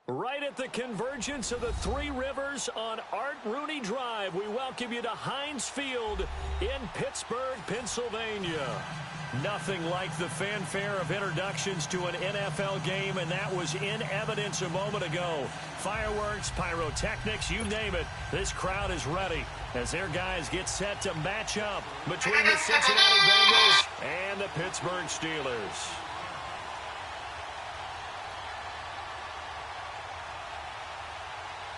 Right at the convergence of the Three Rivers on Art Rooney Drive, we welcome you to Heinz Field in Pittsburgh, Pennsylvania. Nothing like the fanfare of introductions to an NFL game, and that was in evidence a moment ago. Fireworks, pyrotechnics, you name it. This crowd is ready as their guys get set to match up between the Cincinnati Bengals and the Pittsburgh Steelers.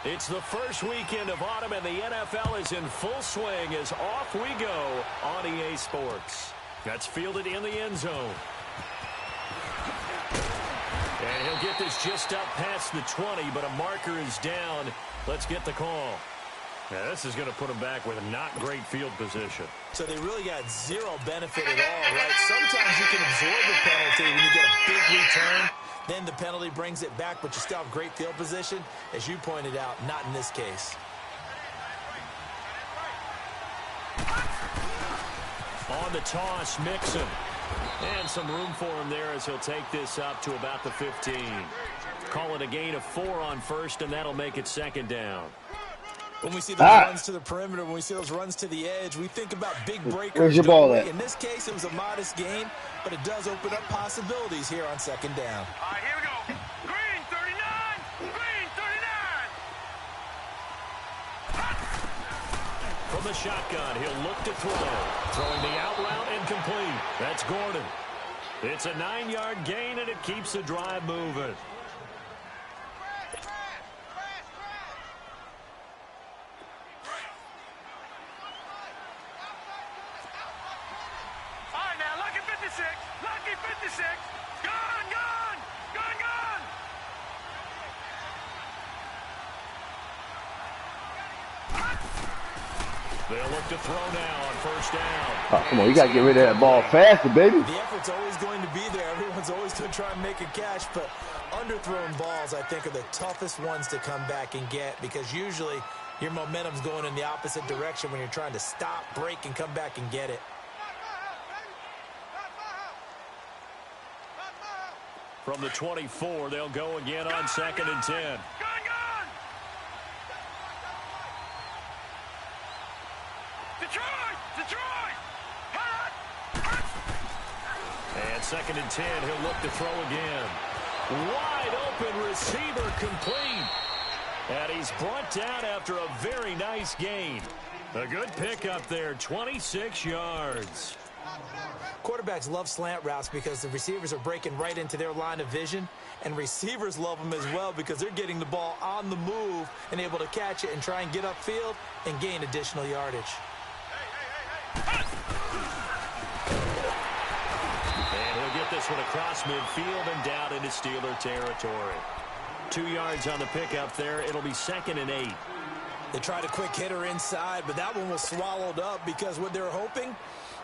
It's the first weekend of autumn, and the NFL is in full swing as off we go on EA Sports. That's fielded in the end zone. And he'll get this just up past the 20, but a marker is down. Let's get the call. Now, this is going to put him back with a not great field position. So they really got zero benefit at all, right? Sometimes you can absorb the penalty when you get a big return. Then the penalty brings it back, but you still have great field position. As you pointed out, not in this case. On the toss, Mixon. And some room for him there as he'll take this up to about the 15. Call it a gain of 4 on first, and that'll make it second down. When we see those runs to the perimeter, when we see those runs to the edge, we think about big breakers. Where's your ball at? In this case, it was a modest gain, but it does open up possibilities here on second down. All right, here we go. Green, 39. Green, 39. From the shotgun, he'll look to throw. Throwing the out route incomplete. That's Gordon. It's a 9-yard gain, and it keeps the drive moving. Lucky 56. Gone. They'll look to throw now on first down. Oh, come on, you got to get rid of that ball faster, baby. The effort's always going to be there. Everyone's always going to try and make a catch, but underthrown balls, I think, are the toughest ones to come back and get because usually your momentum's going in the opposite direction when you're trying to stop, break, and come back and get it. From the 24, they'll go again on second and 10. Gone. Detroit. And second and 10, he'll look to throw again. Wide open receiver complete. And he's brought down after a very nice gain. A good pickup there, 26 yards. Quarterbacks love slant routes because the receivers are breaking right into their line of vision, and receivers love them as well because they're getting the ball on the move and able to catch it and try and get upfield and gain additional yardage. And he'll get this one across midfield and down into Steeler territory. 2 yards on the pickup there. It'll be second and 8. They tried a quick hitter inside, but that one was swallowed up because what they're hoping,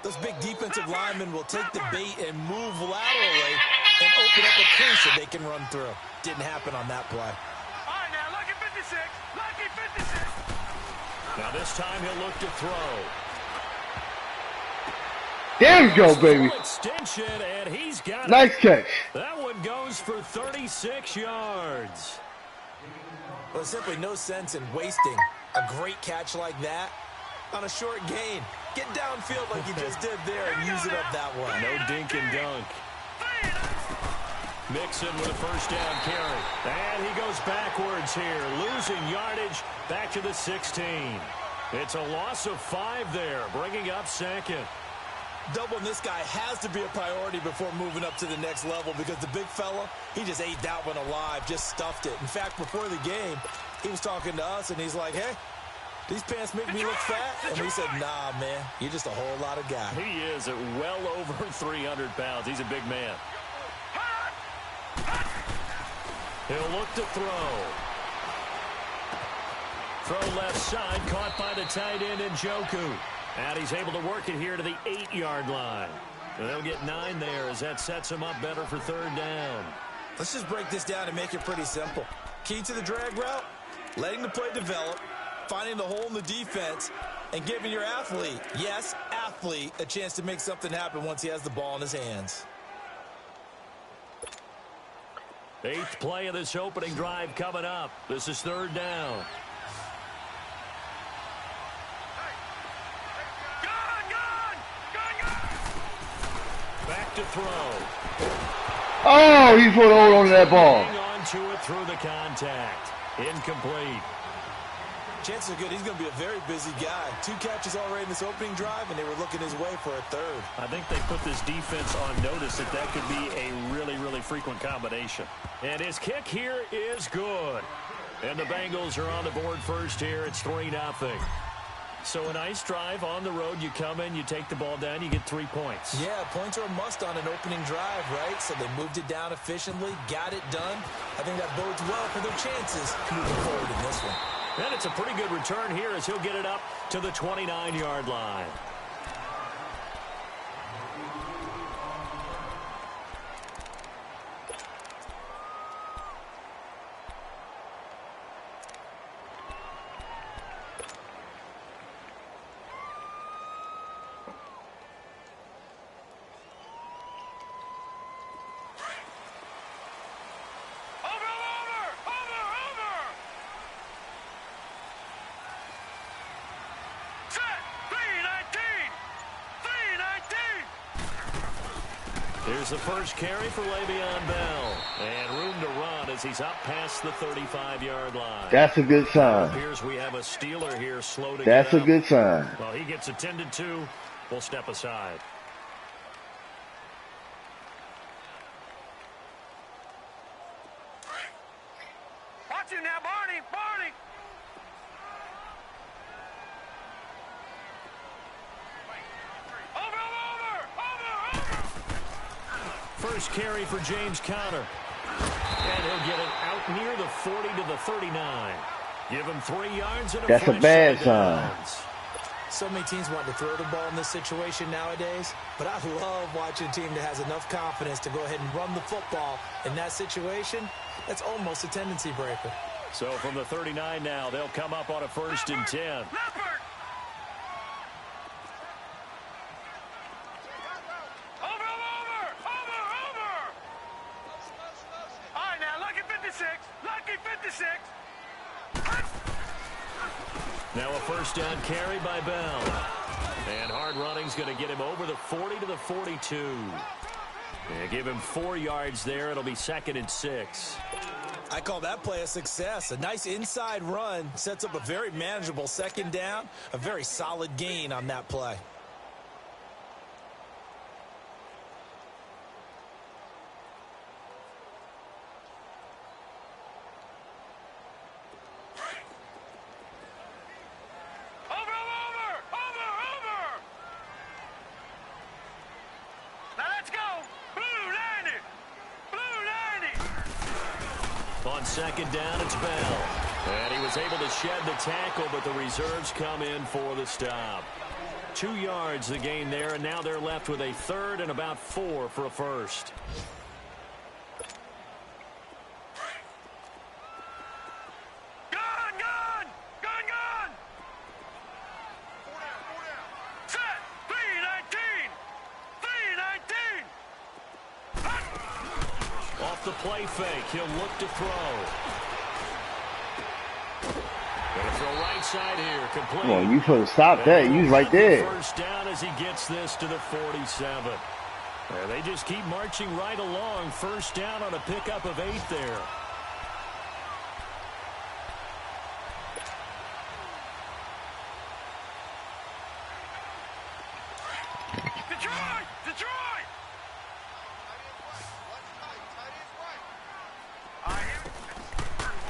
those big defensive linemen will take the bait and move laterally and open up a crease that they can run through. Didn't happen on that play. All right, now, lucky 56. Now this time he'll look to throw. There you go, baby. Extension, and he's got it. Nice catch. That one goes for 36 yards. Well, there's simply no sense in wasting a great catch like that on a short gain. Get downfield like you just did there and use it up that way. No dink and dunk. Mixon with a first down carry. And he goes backwards here, losing yardage back to the 16. It's a loss of 5 there, bringing up second. Doubling this guy has to be a priority before moving up to the next level because the big fella, he just ate that one alive, just stuffed it. In fact, before the game, he was talking to us, and he's like, hey, these pants make me look fat? And we said, nah, man, you're just a whole lot of guy. He is at well over 300 pounds. He's a big man. He'll look to throw. Throw left side, caught by the tight end Njoku. And he's able to work it here to the 8-yard line. And they'll get 9 there as that sets him up better for third down. Let's just break this down and make it pretty simple. Key to the drag route, letting the play develop, finding the hole in the defense and giving your athlete, yes, athlete, a chance to make something happen once he has the ball in his hands. 8th play of this opening drive coming up. This is 3rd down. Back to throw. Oh, he's put a hold on to that ball. Hang on to it through the contact. Incomplete. Chances are good he's going to be a very busy guy. 2 catches already in this opening drive, and they were looking his way for a 3rd. I think they put this defense on notice that that could be a really, really frequent combination. And his kick here is good. And the Bengals are on the board first here. It's 3-0. So a nice drive on the road. You come in, you take the ball down, you get 3 points. Yeah, points are a must on an opening drive, right? So they moved it down efficiently, got it done. I think that bodes well for their chances moving forward in this one. And it's a pretty good return here as he'll get it up to the 29-yard line. Here's the first carry for Le'Veon Bell. And room to run as he's up past the 35-yard line. That's a good sign. It appears we have a Steeler here slow to That's get a up. good sign. Well, he gets attended to. We'll step aside. Watch him now, Barney. Barney. First carry for James Conner. And he'll get it out near the 40 to the 39. Give him 3 yards and a That's a fresh bad set of sign. downs. So many teams want to throw the ball in this situation nowadays, but I love watching a team that has enough confidence to go ahead and run the football. In that situation, that's almost a tendency breaker. So from the 39 now, they'll come up on a 1st and 10. Leopard. Over. All right, now, lucky 56. Lucky 56. Now a 1st down carry by Bell. And hard running's going to get him over the 40 to the 42. And give him 4 yards there. It'll be 2nd and 6. I call that play a success. A nice inside run sets up a very manageable 2nd down. A very solid gain on that play. Now let's go. Blue 90. Blue 90. On 2nd down, it's Bell. And he was able to shed the tackle, but the reserves come in for the stop. 2 yards the gain there, and now they're left with a 3rd and about 4 for a 1st. Gun. Set. 319. 319. Off the play fake, he'll look to throw. Gonna throw right side here, complete. Come on, you could have stopped that. You was right there. 1st down as he gets this to the 47. They just keep marching right along. 1st down on a pickup of 8 there. Detroit.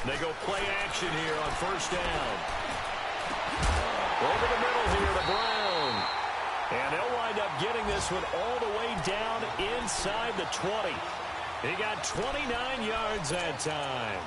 They go play action here on 1st down. Over the middle here to Brown. And they'll wind up getting this one all the way down inside the 20. He got 29 yards that time.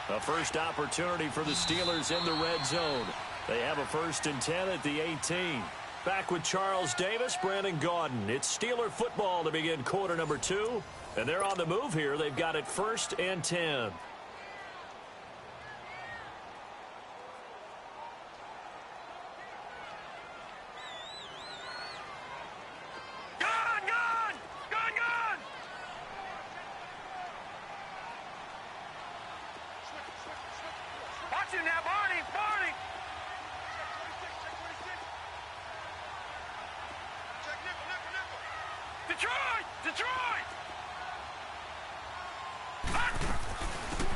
A first opportunity for the Steelers in the red zone. They have a 1st and 10 at the 18. Back with Charles Davis, Brandon Gaudin. It's Steeler football to begin quarter number 2. And they're on the move here. They've got it 1st and 10. Watch him now, Barney! Barney! Check nickel. Detroit! Detroit!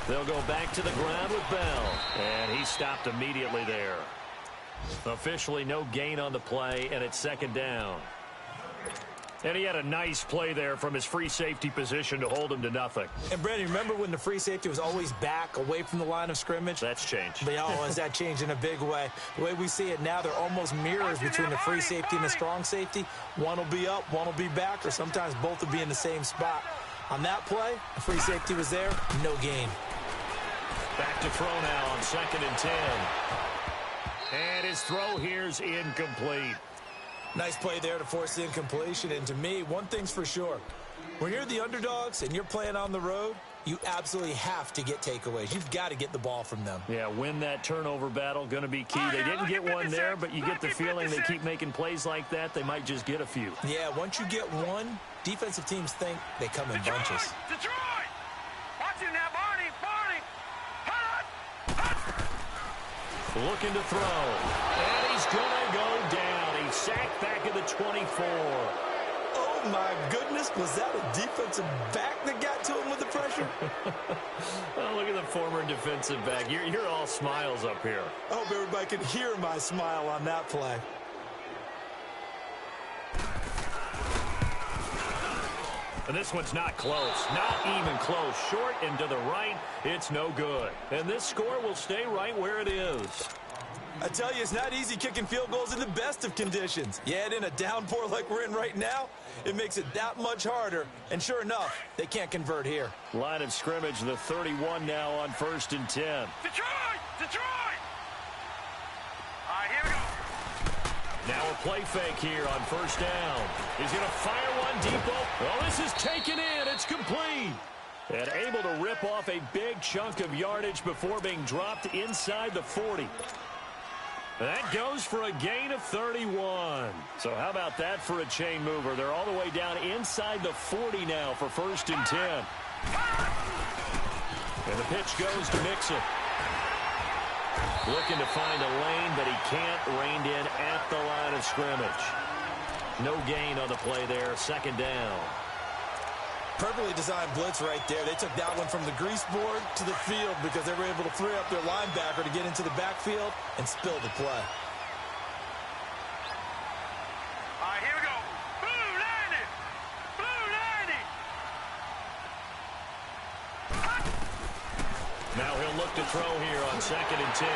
They'll go back to the ground with Bell. And he stopped immediately there. Officially no gain on the play, and it's 2nd down. And he had a nice play there from his free safety position to hold him to nothing. And, Brandon, remember when the free safety was always back, away from the line of scrimmage? That's changed. But, has that changed in a big way? The way we see it now, they're almost mirrors between the free safety and the strong safety. One will be up, one will be back, or sometimes both will be in the same spot. On that play, the free safety was there, no gain. Back to throw now on 2nd and 10. And his throw here's incomplete. Nice play there to force the incompletion. And to me, one thing's for sure. When you're the underdogs and you're playing on the road, you absolutely have to get takeaways. You've got to get the ball from them. Yeah, win that turnover battle, going to be key. They didn't get one there, but you get the feeling they keep making plays like that, they might just get a few. Yeah, once you get one, defensive teams think they come in bunches. Detroit! Watch him now, Barney! Barney! Looking to throw. And he's going to go down. He's sacked back at the 24. Oh, my goodness. Was that a defensive back that got to him with the pressure? Oh, look at the former defensive back. You're all smiles up here. I hope everybody could hear my smile on that play. And this one's not close. Not even close. Short and to the right. It's no good. And this score will stay right where it is. I tell you, it's not easy kicking field goals in the best of conditions. Yet in a downpour like we're in right now, it makes it that much harder. And sure enough, they can't convert here. Line of scrimmage, the 31 now on 1st and 10. Detroit! Detroit! All right, here we go. Now a play fake here on 1st down. He's going to fire one deep. Oh, this is taken in. It's complete. And able to rip off a big chunk of yardage before being dropped inside the 40. That goes for a gain of 31. So how about that for a chain mover? They're all the way down inside the 40 now for 1st and 10. And the pitch goes to Mixon. Looking to find a lane, but he can't. Reined in at the line of scrimmage. No gain on the play there. 2nd down. Perfectly designed blitz right there. They took that one from the grease board to the field because they were able to free up their linebacker to get into the backfield and spill the play. All right, here we go. Blue 90! Blue 90! Now he'll look to throw here on 2nd and 10.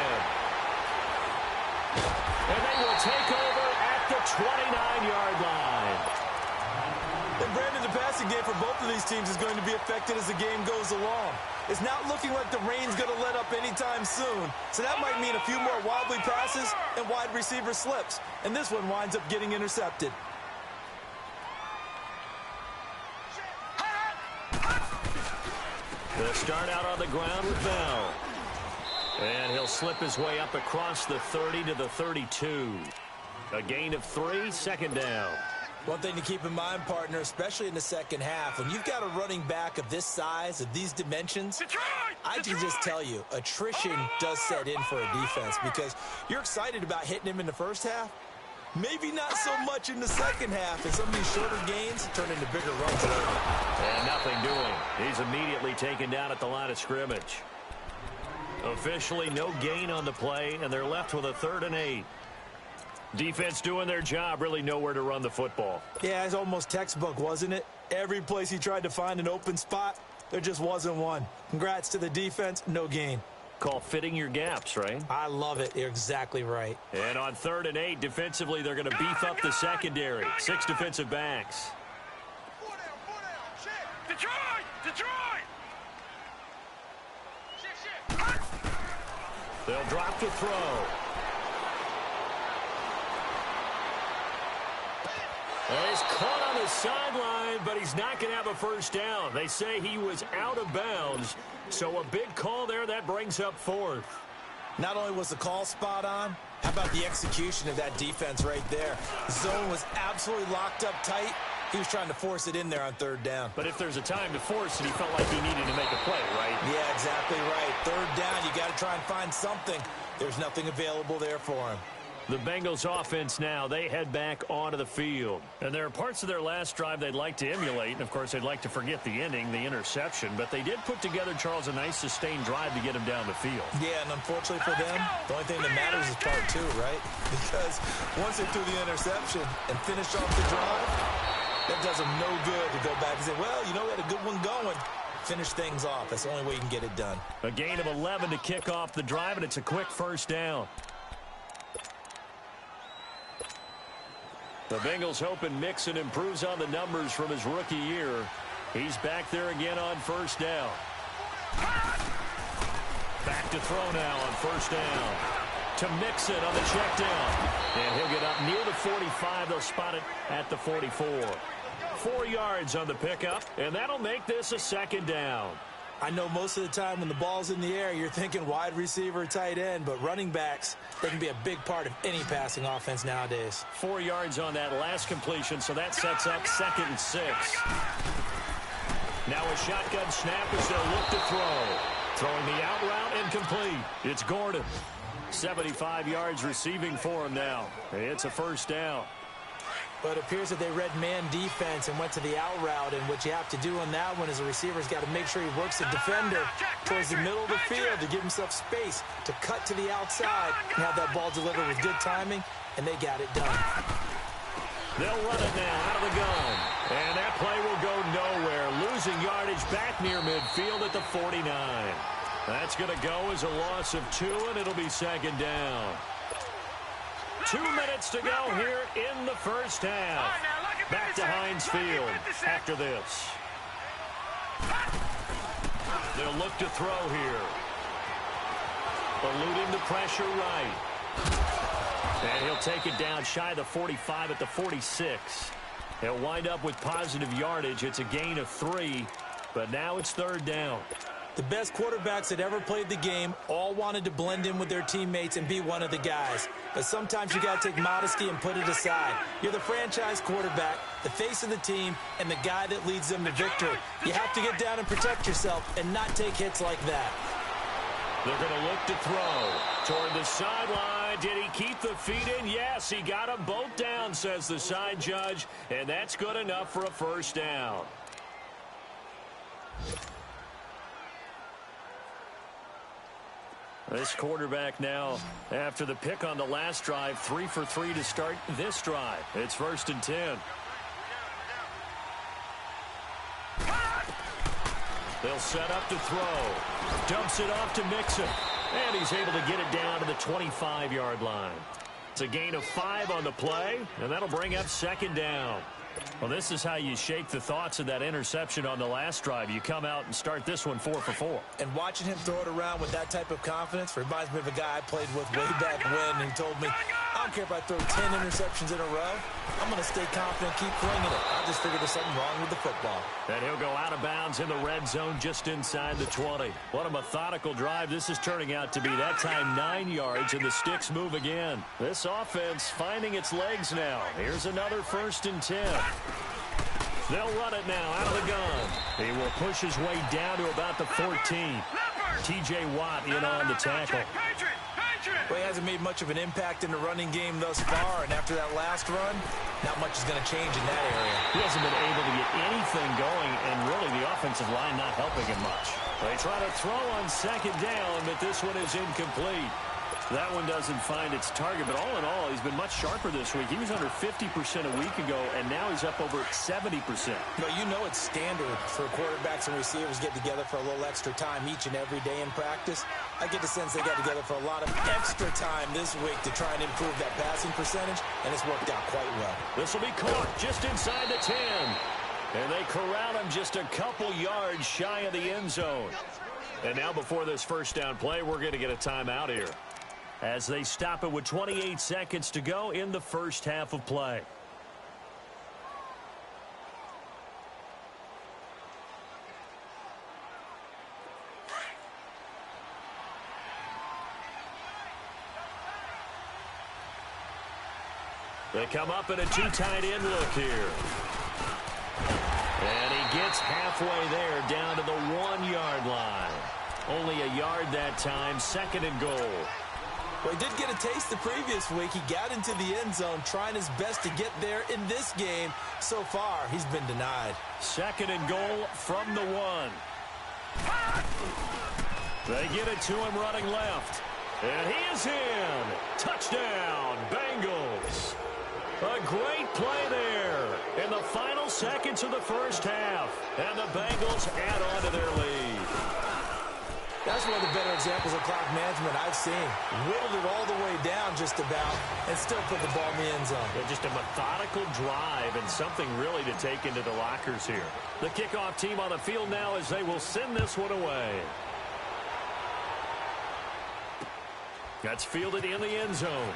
And they will take over at the 29-yard line. And Brandon, the passing game for both of these teams is going to be affected as the game goes along. It's not looking like the rain's going to let up anytime soon. So that might mean a few more wobbly passes and wide receiver slips. And this one winds up getting intercepted. They'll start out on the ground with Bell. And he'll slip his way up across the 30 to the 32. A gain of 3, 2nd down. One thing to keep in mind, partner, especially in the second half, when you've got a running back of this size, of these dimensions, I can just tell you, attrition does set in for a defense because you're excited about hitting him in the first half. Maybe not so much in the second half, and some of these shorter gains turn into bigger runs later. And nothing doing. He's immediately taken down at the line of scrimmage. Officially no gain on the play, and they're left with a 3rd and 8. Defense doing their job, really nowhere to run the football. Yeah, it's almost textbook, wasn't it? Every place he tried to find an open spot, there just wasn't one. Congrats to the defense, no gain. Call fitting your gaps, right? I love it. You're exactly right. And on 3rd and 8, defensively, they're going to beef up the secondary. 6 defensive backs. Detroit! Detroit! They'll drop to throw. Well, he's caught on the sideline, but he's not going to have a first down. They say he was out of bounds, so a big call there. That brings up fourth. Not only was the call spot on, how about the execution of that defense right there? The zone was absolutely locked up tight. He was trying to force it in there on third down. But if there's a time to force it, he felt like he needed to make a play, right? Yeah, exactly right. Third down, you got to try and find something. There's nothing available there for him. The Bengals offense now, they head back onto the field. And there are parts of their last drive they'd like to emulate. And, of course, they'd like to forget the ending, the interception. But they did put together, Charles, a nice sustained drive to get him down the field. Yeah, and unfortunately for them, the only thing that matters is part two, right? Because once they threw the interception and finished off the drive, that does them no good to go back and say, well, you know, we had a good one going. Finish things off. That's the only way you can get it done. A gain of 11 to kick off the drive, and it's a quick first down. The Bengals hoping Mixon improves on the numbers from his rookie year. He's back there again on first down. Back to throw now on first down. To Mixon on the check down. And he'll get up near the 45. They'll spot it at the 44. 4 yards on the pickup, and that'll make this a second down. I know most of the time when the ball's in the air, you're thinking wide receiver, tight end, but running backs, they can be a big part of any passing offense nowadays. 4 yards on that last completion, so that sets up 2nd and 6. Now a shotgun snap as they'll look to throw. Throwing the out route incomplete. It's Gordon. 75 yards receiving for him now. It's a first down. But it appears that they read man defense and went to the out route, and what you have to do on that one is a receiver's got to make sure he works the defender towards the middle of the field to give himself space to cut to the outside and have that ball delivered with good timing, and they got it done. They'll run it now out of the gun. And that play will go nowhere. Losing yardage back near midfield at the 49. That's going to go as a loss of 2, and it'll be second down. 2 minutes to go here in the first half. Back to Heinz Field after this. They'll look to throw here. Eluding the pressure right. And he'll take it down shy of the 45 at the 46. He'll wind up with positive yardage. It's a gain of 3, but now it's third down. The best quarterbacks that ever played the game all wanted to blend in with their teammates and be one of the guys. But sometimes you got to take modesty and put it aside. You're the franchise quarterback, the face of the team, and the guy that leads them to victory. You have to get down and protect yourself and not take hits like that. They're going to look to throw toward the sideline. Did he keep the feet in? Yes, he got them both down, says the side judge, and that's good enough for a first down. This quarterback now, after the pick on the last drive, 3 for 3 to start this drive. It's 1st and 10. They'll set up to throw. Dumps it off to Mixon. And he's able to get it down to the 25-yard line. It's a gain of 5 on the play, and that'll bring up second down. Well, this is how you shake the thoughts of that interception on the last drive. You come out and start this one 4 for 4. And watching him throw it around with that type of confidence reminds me of a guy I played with way back when, and he told me, I don't care if I throw 10 interceptions in a row. I'm going to stay confident, keep flinging it. I just figured there's something wrong with the football. And he'll go out of bounds in the red zone just inside the 20. What a methodical drive this is turning out to be. That time 9 yards, and the sticks move again. This offense finding its legs now. Here's another 1st and 10. They'll run it now out of the gun. He will push his way down to about the 14. T.J. Watt in on the tackle. Well, he hasn't made much of an impact in the running game thus far, and after that last run, not much is going to change in that area. He hasn't been able to get anything going, and really the offensive line not helping him much. They try to throw on second down, but this one is incomplete. That one doesn't find its target, but all in all, he's been much sharper this week. He was under 50% a week ago, and now he's up over 70%. But you know it's standard for quarterbacks and receivers get together for a little extra time each and every day in practice. I get the sense they got together for a lot of extra time this week to try and improve that passing percentage, and it's worked out quite well. This will be caught just inside the 10. And they corral him just a couple yards shy of the end zone. And now before this first down play, we're going to get a timeout here, as they stop it with 28 seconds to go in the first half of play. They come up in a two tight end look here. And he gets halfway there down to the 1-yard line. Only a yard that time, 2nd and goal. Well, he did get a taste the previous week. He got into the end zone trying his best to get there in this game. So far, he's been denied. 2nd and goal from the 1. They get it to him running left. And he is in. Touchdown, Bengals. A great play there in the final seconds of the first half. And the Bengals add on to their lead. That's one of the better examples of clock management I've seen. Whittled it all the way down just about and still put the ball in the end zone. Yeah, just a methodical drive and something really to take into the lockers here. The kickoff team on the field now as they will send this one away. That's fielded in the end zone.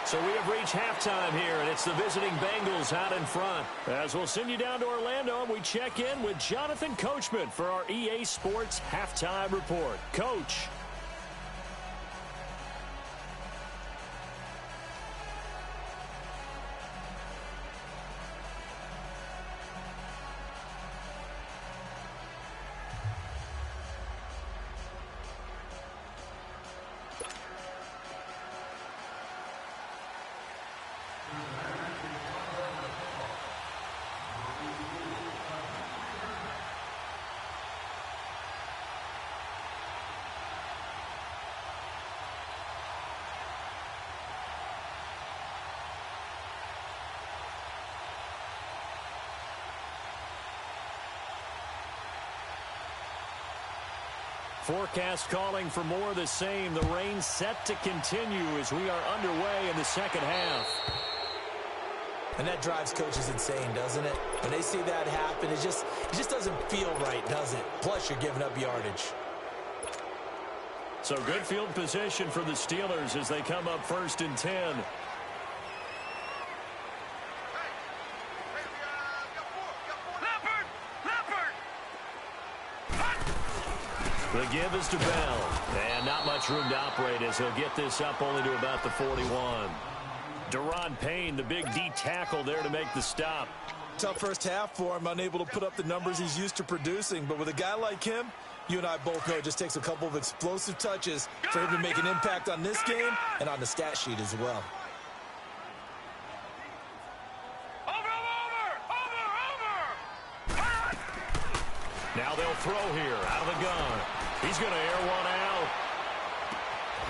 So we have reached halftime here, and it's the visiting Bengals out in front. As we'll send you down to Orlando, and we check in with Jonathan Coachman for our EA Sports Halftime Report. Coach. Forecast calling for more of the same. The rain set to continue as we are underway in the second half. And that drives coaches insane, doesn't it? When they see that happen, it just doesn't feel right, does it? Plus, you're giving up yardage. So good field position for the Steelers as they come up 1st and 10. The give is to Bell. And not much room to operate as he'll get this up only to about the 41. Deron Payne, the big D tackle there to make the stop. Tough first half for him, unable to put up the numbers he's used to producing. But with a guy like him, you and I both know it just takes a couple of explosive touches for him to make an impact on this game and on the stat sheet as well. Now they'll throw here out of the gun. He's going to air one out.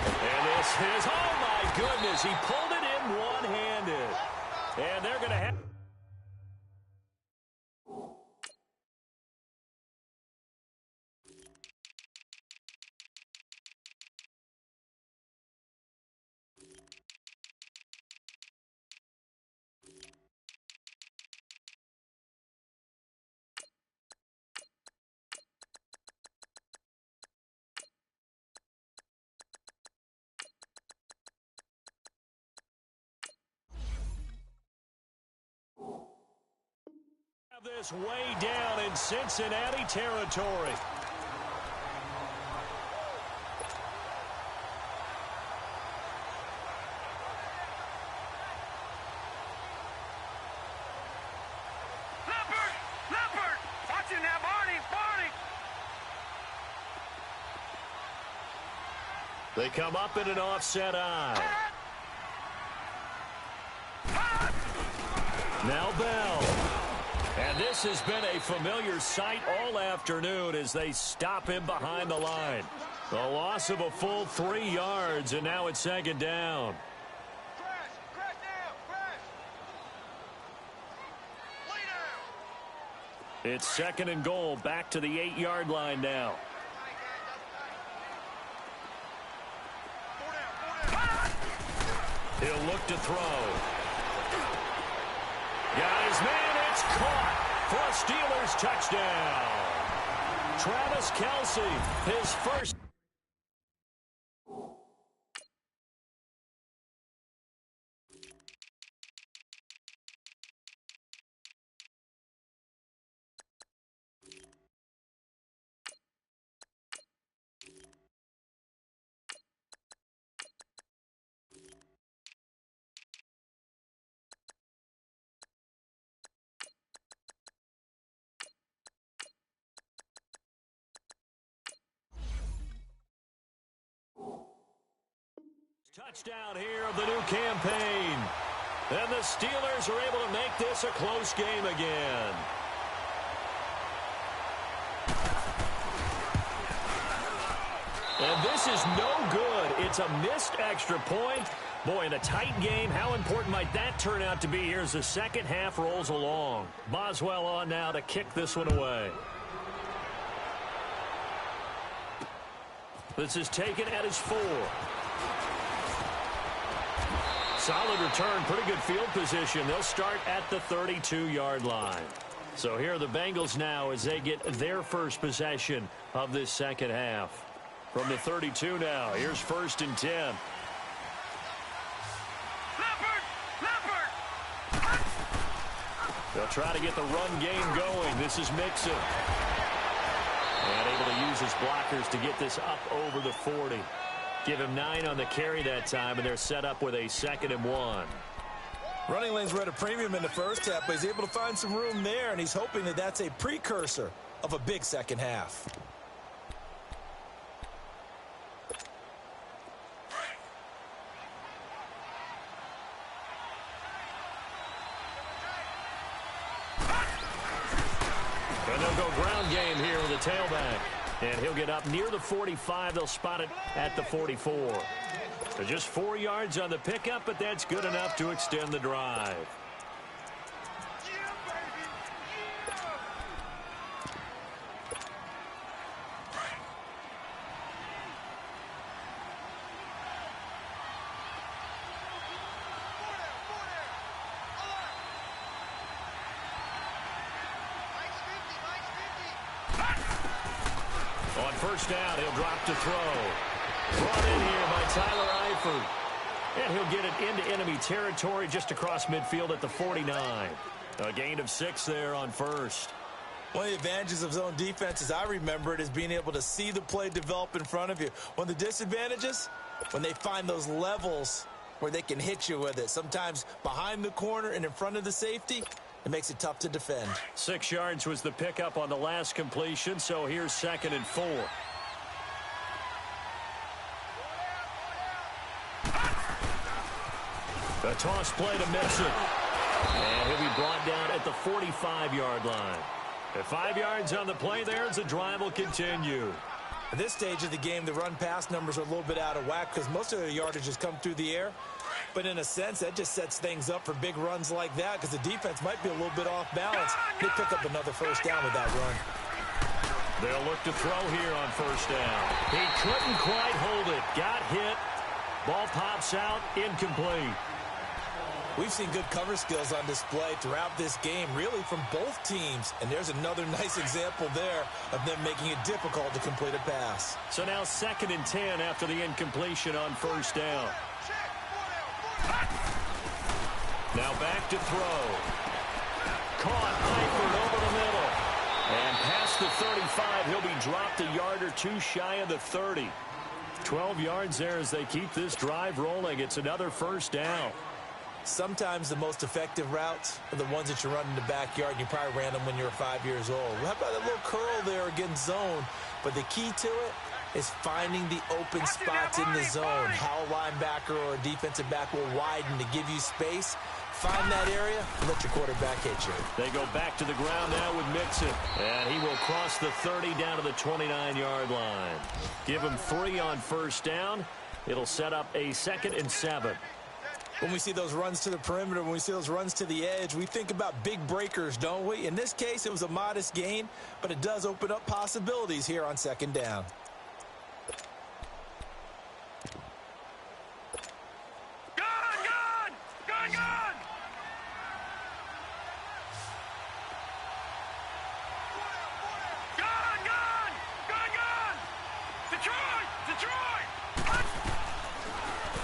And this is, oh my goodness, he pulled it in one-handed. And they're going to have... this way down in Cincinnati territory. Leopard! Watch it now, Barney! They come up in an offset eye. Now Bell. And this has been a familiar sight all afternoon as they stop him behind the line. A loss of a full 3 yards, and now it's 2nd down. Crash down! It's 2nd and goal, back to the 8-yard line now. He'll look to throw. Got his man, it's caught for a Steelers touchdown. Travis Kelce, his first. Touchdown here of the new campaign. And the Steelers are able to make this a close game again. And this is no good. It's a missed extra point. Boy, in a tight game, how important might that turn out to be here as the second half rolls along? Boswell on now to kick this one away. This is taken at his 4. Solid return, pretty good field position. They'll start at the 32-yard line. So here are the Bengals now as they get their first possession of this second half. From the 32 now, here's 1st and 10. They'll try to get the run game going. This is Mixon. And able to use his blockers to get this up over the 40. Give him 9 on the carry that time, and they're set up with a 2nd and 1. Running lanes were at a premium in the first half, but he's able to find some room there, and he's hoping that that's a precursor of a big second half. And they'll go ground game here with the tailback. And he'll get up near the 45. They'll spot it at the 44. So just 4 yards on the pickup, but that's good enough to extend the drive. On first down, he'll drop to throw. Brought in here by Tyler Eifert. And he'll get it into enemy territory just across midfield at the 49. A gain of 6 there on first. One of the advantages of zone defense, as I remember it, is being able to see the play develop in front of you. One of the disadvantages, when they find those levels where they can hit you with it, sometimes behind the corner and in front of the safety, it makes it tough to defend. 6 yards was the pickup on the last completion, so here's 2nd and 4. A toss play to Mixon. And he'll be brought down at the 45-yard line. At 5 yards on the play there, as the drive will continue. At this stage of the game, the run-pass numbers are a little bit out of whack because most of their yardage has come through the air. But in a sense, that just sets things up for big runs like that because the defense might be a little bit off balance. They pick up another first down with that run. They'll look to throw here on first down. He couldn't quite hold it. Got hit. Ball pops out. Incomplete. We've seen good cover skills on display throughout this game, really from both teams. And there's another nice example there of them making it difficult to complete a pass. So now 2nd and 10 after the incompletion on first down. Now back to throw. Caught Eifert over the middle. And past the 35, he'll be dropped a yard or 2 shy of the 30. 12 yards there as they keep this drive rolling. It's another first down. Sometimes the most effective routes are the ones that you run in the backyard, and you probably ran them when you were 5 years old. How about that little curl there against zone? But the key to it is finding the open spots in the zone. How a linebacker or a defensive back will widen to give you space. Find that area and let your quarterback hit you. They go back to the ground now with Mixon. And he will cross the 30 down to the 29-yard line. Give him 3 on first down. It'll set up a 2nd and 7. When we see those runs to the perimeter, when we see those runs to the edge, we think about big breakers, don't we? In this case, it was a modest gain, but it does open up possibilities here on 2nd down. Gun! Detroit!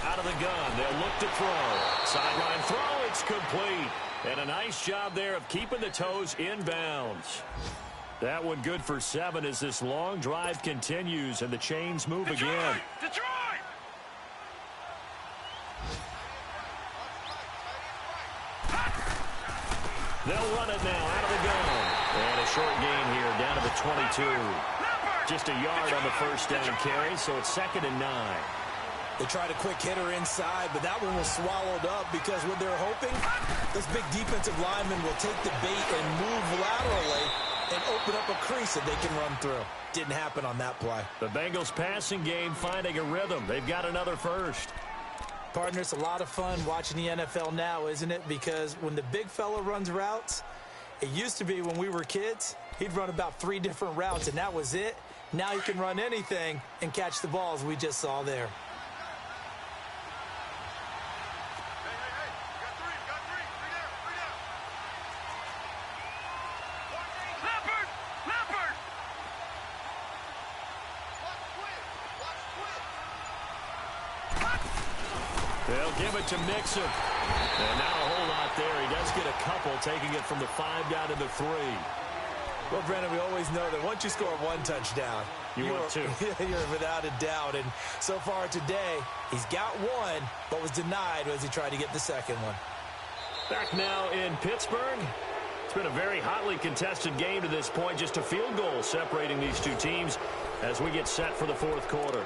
Out of the gun, they'll look to throw. Sideline throw, it's complete. And a nice job there of keeping the toes in bounds. That one good for 7 as this long drive continues and the chains move again. Detroit! They'll run it now out of the gun. And a short gain here down to the 22. Just a yard on the first down carry, so it's 2nd and 9. They tried a quick hitter inside, but that one was swallowed up because what they're hoping, this big defensive lineman will take the bait and move laterally and open up a crease that they can run through. Didn't happen on that play. The Bengals passing game finding a rhythm. They've got another first. Partner, it's a lot of fun watching the NFL now, isn't it? Because when the big fella runs routes, it used to be when we were kids, he'd run about 3 different routes, and that was it. Now he can run anything and catch the balls we just saw there. They'll give it to Mixon. And not a whole lot there. He does get a couple, taking it from the 5 down to the 3. Well, Brandon, we always know that once you score 1 touchdown, you want 2. You're without a doubt. And so far today, he's got 1, but was denied as he tried to get the second one. Back now in Pittsburgh. It's been a very hotly contested game to this point. Just a field goal separating these two teams as we get set for the 4th quarter.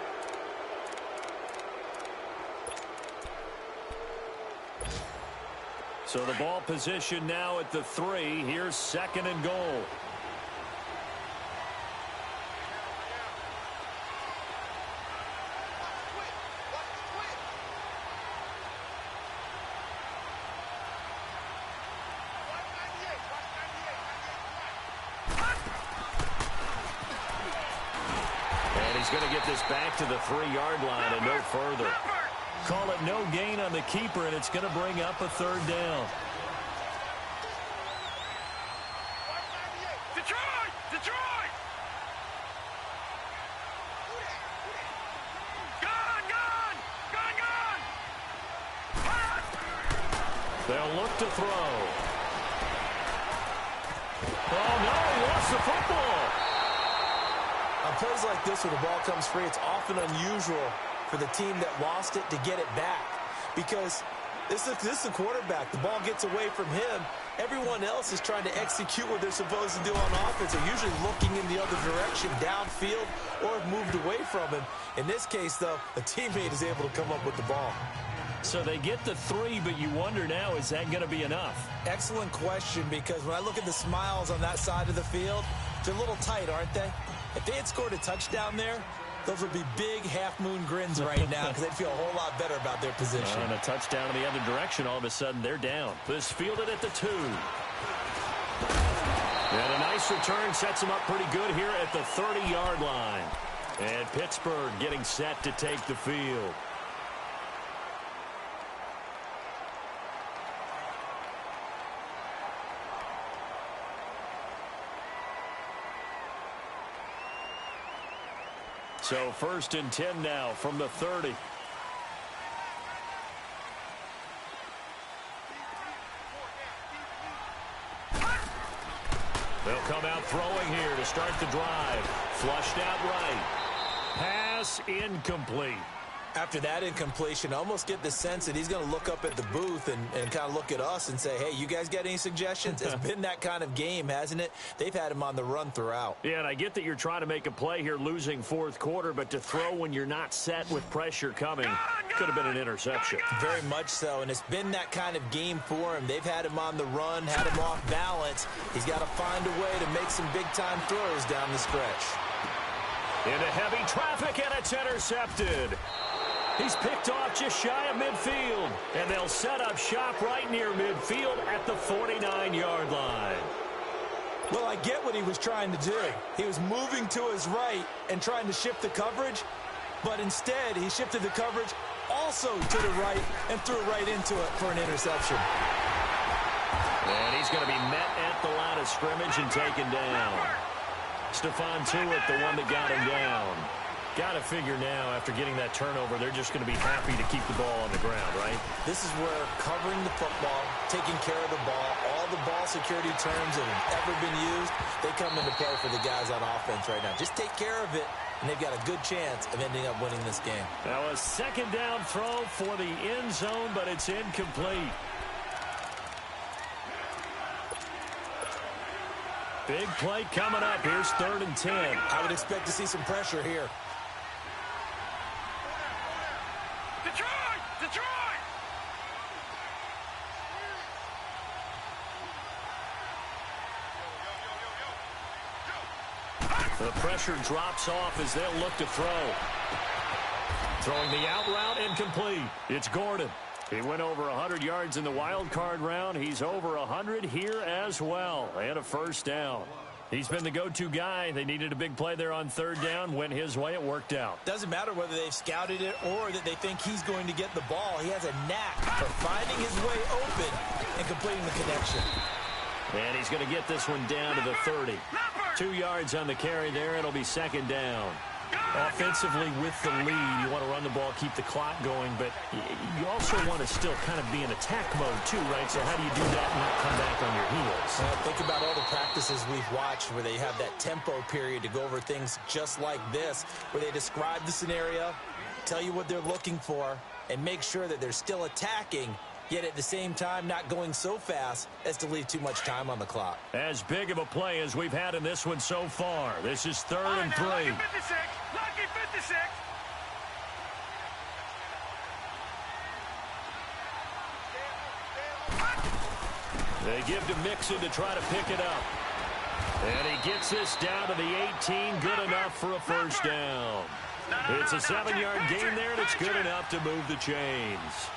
So the ball position now at the 3. Here's 2nd and goal. And he's going to get this back to the 3-yard line and no further. Call it no gain on the keeper, and it's going to bring up a 3rd down. Detroit! Detroit! Gone! Gone! Gone! Gone! They'll look to throw. Oh, no, he lost the football. On plays like this where the ball comes free, it's often unusual for the team that lost it to get it back, because this is the quarterback. The ball gets away from him. Everyone else is trying to execute what they're supposed to do on offense. They're usually looking in the other direction, downfield, or have moved away from him. In this case, though, a teammate is able to come up with the ball. So they get the 3, but you wonder now, is that going to be enough? Excellent question, because when I look at the smiles on that side of the field, they're a little tight, aren't they? If they had scored a touchdown there, those would be big half-moon grins right now because they'd feel a whole lot better about their position. And a touchdown in the other direction, all of a sudden they're down. This fielded at the 2. And a nice return sets them up pretty good here at the 30-yard line. And Pittsburgh getting set to take the field. So 1st and 10 now from the 30. They'll come out throwing here to start the drive. Flushed out right. Pass incomplete. After that incompletion, I almost get the sense that he's going to look up at the booth and kind of look at us and say, hey, you guys got any suggestions? It's been that kind of game, hasn't it? They've had him on the run throughout. Yeah, and I get that you're trying to make a play here losing 4th quarter, but to throw when you're not set with pressure coming could have been an interception. Very much so, and it's been that kind of game for him. They've had him on the run, had him off balance. He's got to find a way to make some big-time throws down the stretch. Into heavy traffic, and it's intercepted. He's picked off just shy of midfield, and they'll set up shop right near midfield at the 49-yard line. Well, I get what he was trying to do. He was moving to his right and trying to shift the coverage, but instead he shifted the coverage also to the right and threw right into it for an interception. And he's going to be met at the line of scrimmage and taken down. Stephon Tuitt, the one that got him down. Got to figure now, after getting that turnover, they're just going to be happy to keep the ball on the ground, right? This is where covering the football, taking care of the ball, all the ball security terms that have ever been used, they come into play for the guys on offense right now. Just take care of it, and they've got a good chance of ending up winning this game. Now a 2nd down throw for the end zone, but it's incomplete. Big play coming up. Here's 3rd and 10. I would expect to see some pressure here. The pressure drops off as they'll look to throw. Throwing the out route incomplete. It's Gordon. He went over 100 yards in the wild card round. He's over 100 here as well. And a first down. He's been the go-to guy. They needed a big play there on third down. Went his way. It worked out. Doesn't matter whether they've scouted it or that they think he's going to get the ball. He has a knack for finding his way open and completing the connection. And he's going to get this one down to the 30. 2 yards on the carry there. It'll be second down. Offensively with the lead, you want to run the ball, keep the clock going, but you also want to still kind of be in attack mode too, right? So how do you do that and not come back on your heels? Well, think about all the practices we've watched where they have that tempo period to go over things just like this, where they describe the scenario, tell you what they're looking for, and make sure that they're still attacking, yet at the same time not going so fast as to leave too much time on the clock. As big of a play as we've had in this one so far. This is 3rd and 3. Lucky 56. Lucky 56. They give to Mixon to try to pick it up. And he gets this down to the 18. Good enough for a first down. It's a 7-yard gain there, and it's good enough to move the chains.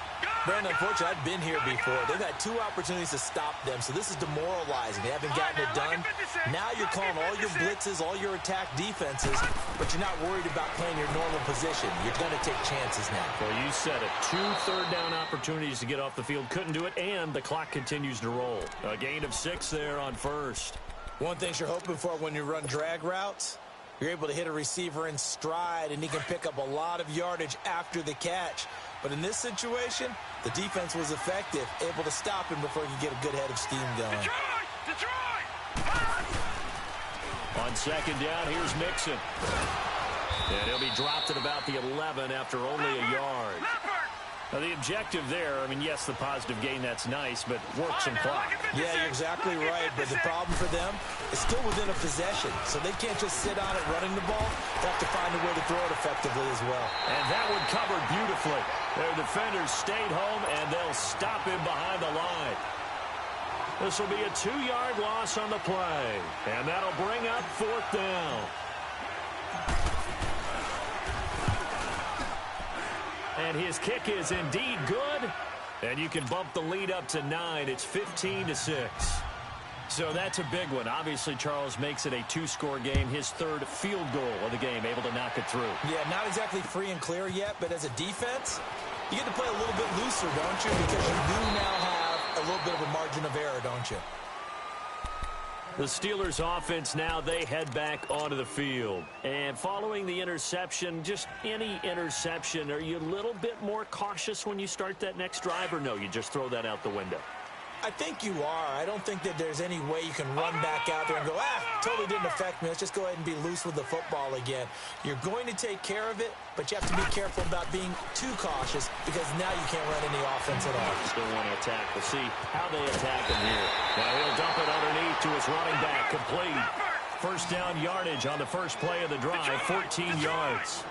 Brandon, unfortunately, I've been here before. They've had 2 opportunities to stop them, so this is demoralizing. They haven't gotten it done. Now you're calling all your blitzes, all your attack defenses, but you're not worried about playing your normal position. You're going to take chances now. Well, you said it. 2 third-down opportunities to get off the field. Couldn't do it, and the clock continues to roll. A gain of 6 there on first. One thing you're hoping for when you run drag routes, you're able to hit a receiver in stride, and he can pick up a lot of yardage after the catch. But in this situation, the defense was effective, able to stop him before he could get a good head of steam going. Detroit! On second down, here's Mixon. And he'll be dropped at about the 11 after only a yard. Now, the objective there, I mean, yes, the positive gain, that's nice, but work some clock. Yeah, you're exactly right, but the problem for them is still within a possession, so they can't just sit on it running the ball. They have to find a way to throw it effectively as well. And that one covered beautifully. Their defenders stayed home, and they'll stop him behind the line. This will be a 2-yard loss on the play, and that'll bring up 4th down. And his kick is indeed good. And you can bump the lead up to 9. It's 15-6. So that's a big one. Obviously, Charles makes it a 2-score game. His 3rd field goal of the game, able to knock it through. Yeah, not exactly free and clear yet, but as a defense, you get to play a little bit looser, don't you? Because you do now have a little bit of a margin of error, don't you? The Steelers offense now, they head back onto the field. And following the interception, just any interception, are you a little bit more cautious when you start that next drive, or no, you just throw that out the window? I think you are. I don't think that there's any way you can run back out there and go, totally didn't affect me. Let's just go ahead and be loose with the football again. You're going to take care of it, but you have to be careful about being too cautious because now you can't run any offense at all. Still want to attack. We'll see how they attack him here. Now he'll dump it underneath to his running back. Complete. First down yardage on the first play of the drive, 14 yards.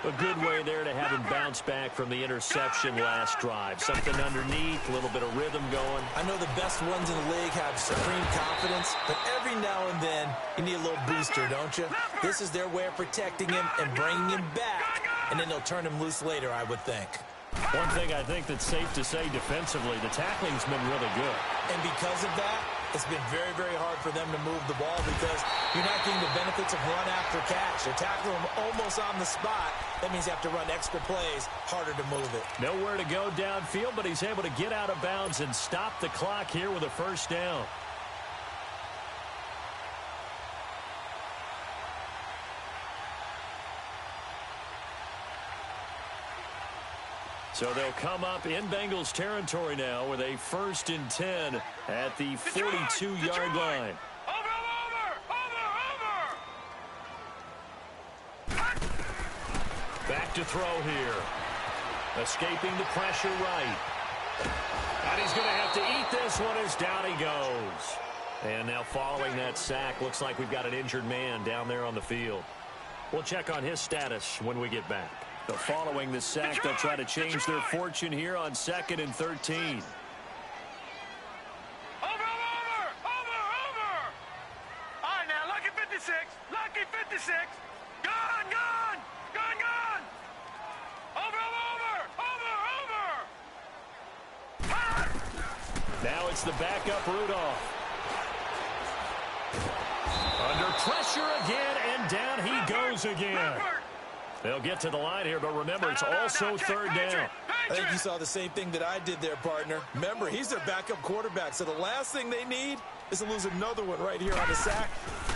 A good way there to have him bounce back from the interception last drive. Something underneath, a little bit of rhythm going. I know the best ones in the league have supreme confidence, but every now and then you need a little booster, don't you? This is their way of protecting him and bringing him back, and then they'll turn him loose later, I would think. One thing I think that's safe to say defensively, the tackling's been really good. And because of that, it's been very, very hard for them to move the ball because you're not getting the benefits of run after catch. They're tackling him almost on the spot. That means you have to run extra plays, harder to move it. Nowhere to go downfield, but he's able to get out of bounds and stop the clock here with a first down. So they'll come up in Bengals territory now with a 1st and 10 at the 42-yard line. Back to throw here. Escaping the pressure right. And he's going to have to eat this one as down he goes. And now following that sack, looks like we've got an injured man down there on the field. We'll check on his status when we get back. So following the sack, they'll try to change their fortune here on 2nd and 13. Over! All right, now, lucky 56. Lucky 56. Now it's the backup Rudolph. Under pressure again, and down he goes again. They'll get to the line here, but remember, it's also third down. I think you saw the same thing that I did there, partner. Remember, he's their backup quarterback, so the last thing they need is to lose another one right here on the sack.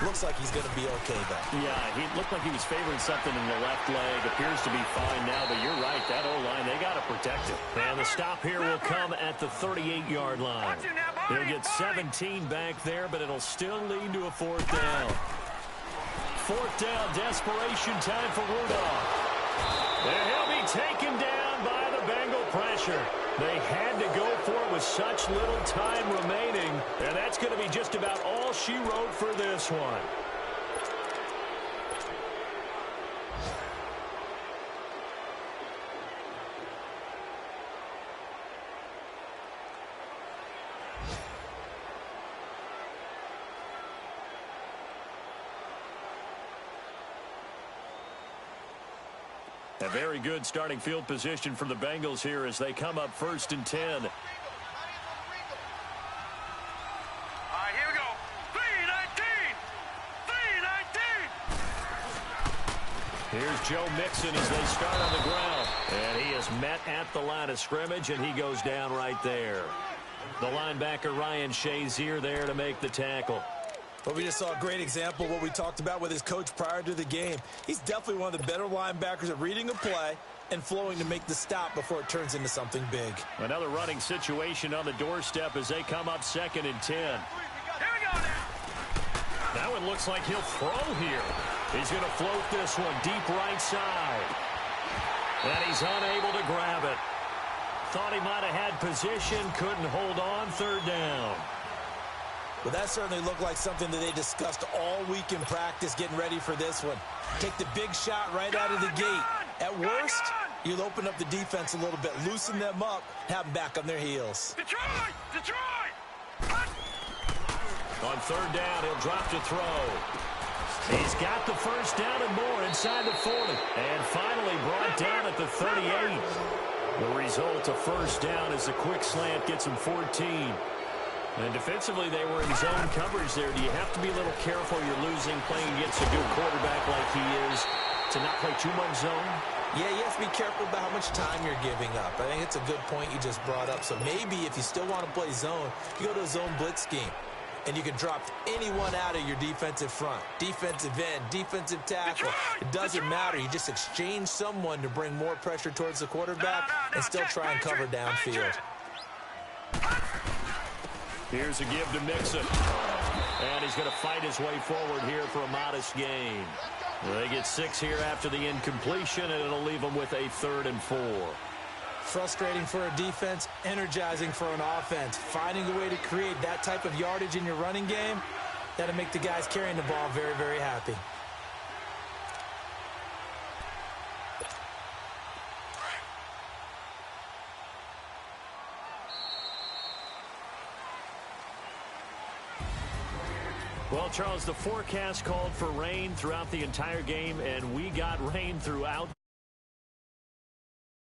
Looks like he's going to be okay, though. Yeah, he looked like he was favoring something in the left leg. Appears to be fine now, but you're right. That O-line, they got to protect it. And the stop here will come at the 38-yard line. They'll get 17 back there, but it'll still lead to a fourth down. Fourth down, desperation time for Rudolph. And he'll be taken down by the Bengal pressure. They had to go for it with such little time remaining, and that's going to be just about all she wrote for this one. A very good starting field position for the Bengals here as they come up 1st and 10. All right, here we go. 3-19. 3-19. Here's Joe Mixon as they start on the ground. And he is met at the line of scrimmage, and he goes down right there. The linebacker Ryan Shazier there to make the tackle. But we just saw a great example of what we talked about with his coach prior to the game. He's definitely one of the better linebackers at reading a play and flowing to make the stop before it turns into something big. Another running situation on the doorstep as they come up 2nd and 10. Here we go now. Now it looks like he'll throw here. He's going to float this one deep right side. And he's unable to grab it. Thought he might have had position, couldn't hold on, 3rd down. Well, that certainly looked like something that they discussed all week in practice getting ready for this one. Take the big shot right out of the gate. At worst, you'll open up the defense a little bit, loosen them up, have them back on their heels. Detroit! Detroit! On 3rd down, he'll drop to throw. He's got the 1st down and more inside the 40. And finally brought down at the 38. The result, a 1st down as the quick slant gets him 14. And defensively, they were in zone coverage there. Do you have to be a little careful? You're losing, playing against a good quarterback like he is, to not play too much zone? Yeah, you have to be careful about how much time you're giving up. I think it's a good point you just brought up. So maybe if you still want to play zone, you go to a zone blitz scheme. And you can drop anyone out of your defensive front. Defensive end, defensive tackle. It doesn't matter. You just exchange someone to bring more pressure towards the quarterback and still try and cover downfield. Here's a give to Mixon. And he's going to fight his way forward here for a modest gain. They get 6 here after the incompletion, and it'll leave them with a 3rd and 4. Frustrating for a defense, energizing for an offense. Finding a way to create that type of yardage in your running game, that'll make the guys carrying the ball very, very happy. Well, Charles, the forecast called for rain throughout the entire game, and we got rain throughout.